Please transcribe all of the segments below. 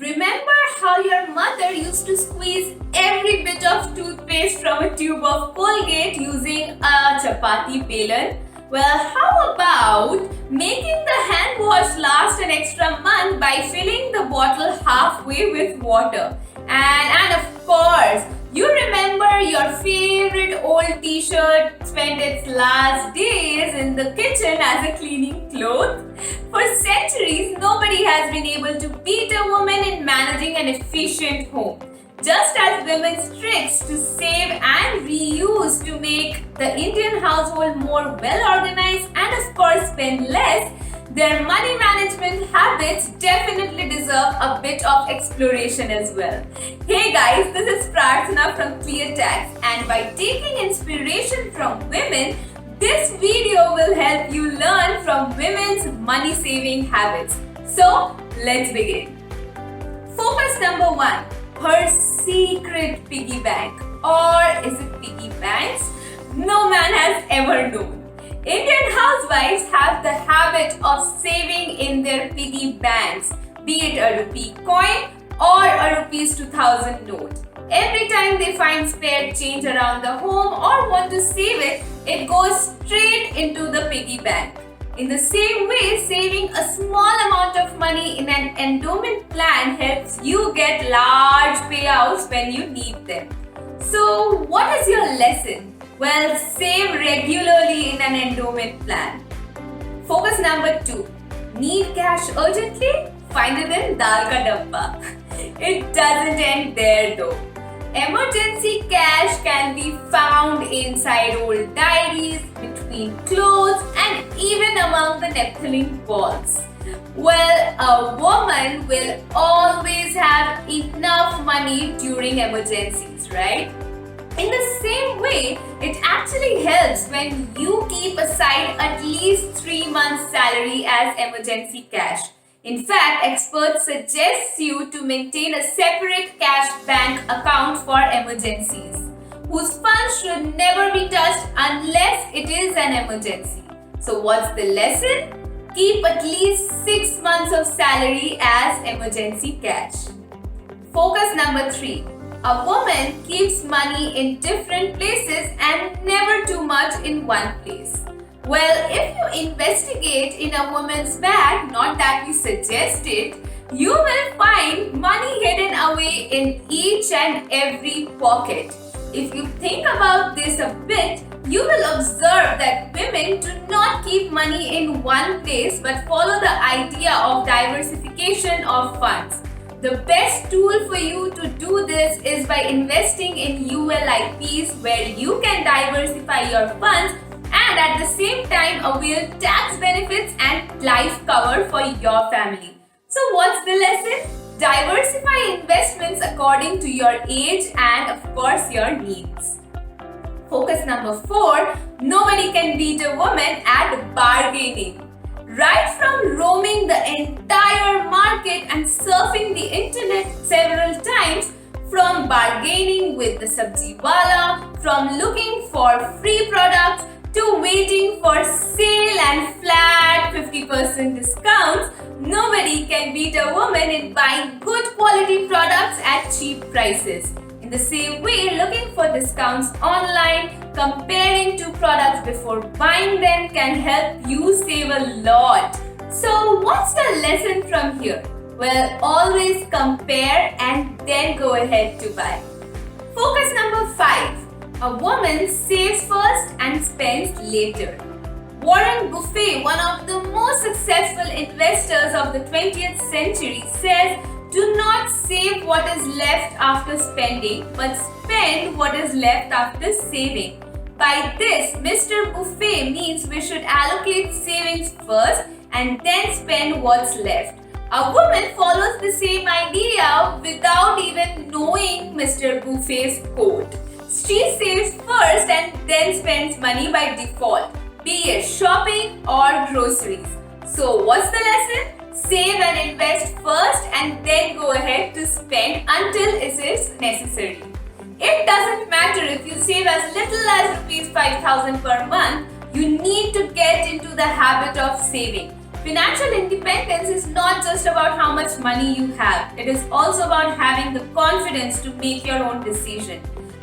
Remember how your mother used to squeeze every bit of toothpaste from a tube of Colgate using a chapati pelan? Well, how about making the hand wash last an extra month by filling the bottle halfway with water? And of course, you remember your favorite old t-shirt spent its last days in the kitchen as a cleaning cloth? For centuries, nobody has been able to beat a woman in managing an efficient home. Just as women's tricks to save and reuse to make the Indian household more well organized and of course spend less, their money management habits definitely deserve a bit of exploration as well. Hey guys, this is Prarthana from ClearTax, and by taking inspiration from women, this video will help you learn from women's money saving habits. So let's begin. Focus number 1. Her secret piggy bank. Or is it piggy banks? No man has ever known. Indian housewives have the habit of saving in their piggy banks, be it a rupee coin or a rupees 2000 note. Every time they find spare change around the home or want to save it, it goes straight into the piggy bank. In the same way, saving a small amount of money in an endowment plan helps you get large payouts when you need them. So, what is your lesson? Well, save regularly in an endowment plan. Focus number 2. Need cash urgently? Find it in Dal Ka Dabba. It doesn't end there though. Emergency cash can be found inside old diaries, between clothes, and even among the naphthalene balls. Well, a woman will always have enough money during emergencies, right? In the same way, it actually helps when you keep aside at least 3 months' salary as emergency cash. In fact, experts suggest you to maintain a separate cash bank account for emergencies, whose funds should never be touched unless it is an emergency. So what's the lesson? Keep at least 6 months of salary as emergency cash. Focus number 3. A woman keeps money in different places and never too much in one place. Well, if you investigate in a woman's bag, not that we suggest it, you will find money hidden away in each and every pocket. If you think about this a bit, you will observe that women do not keep money in one place but follow the idea of diversification of funds. The best tool for you to do this is by investing in ULIPs, where you can diversify your funds and at the same time avail tax benefits and life cover for your family. So what's the lesson? Diversify investments according to your age and of course your needs. Focus number 4. Nobody can beat a woman at bargaining. Right from roaming the entire market and surfing the internet several times, from bargaining with the sabji wala, from looking for free products to waiting for sale and flat 50% discounts, nobody can beat a woman in buying good quality products at cheap prices. In the same way, looking for discounts online, comparing two products before buying them can help you save a lot. So what's the lesson from here? Well, always compare and then go ahead to buy. Focus number 5. A woman saves first and spends later. Warren Buffett, one of the most successful investors of the 20th century, says, "Do not save what is left after spending, but spend what is left after saving." By this, Mr. Buffett means we should allocate savings first and then spend what's left. A woman follows the same idea without even knowing Mr. Buffett's quote. She saves first and then spends money by default, be it shopping or groceries. So what's the lesson? Save and invest first and then go ahead to spend until it is necessary. It doesn't matter if you save as little as rupees 5,000 per month, you need to get into the habit of saving. Financial independence is not just about how much money you have, it is also about having the confidence to make your own decision.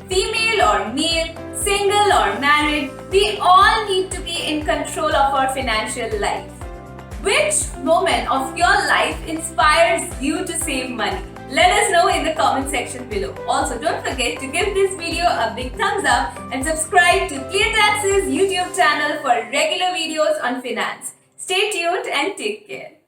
Female or male, single or married, we all need to be in control of our financial life. Which moment of your life inspires you to save money? Let us know in the comment section below. Also, don't forget to give this video a big thumbs up and subscribe to ClearTax's YouTube channel for regular videos on finance. Stay tuned and take care.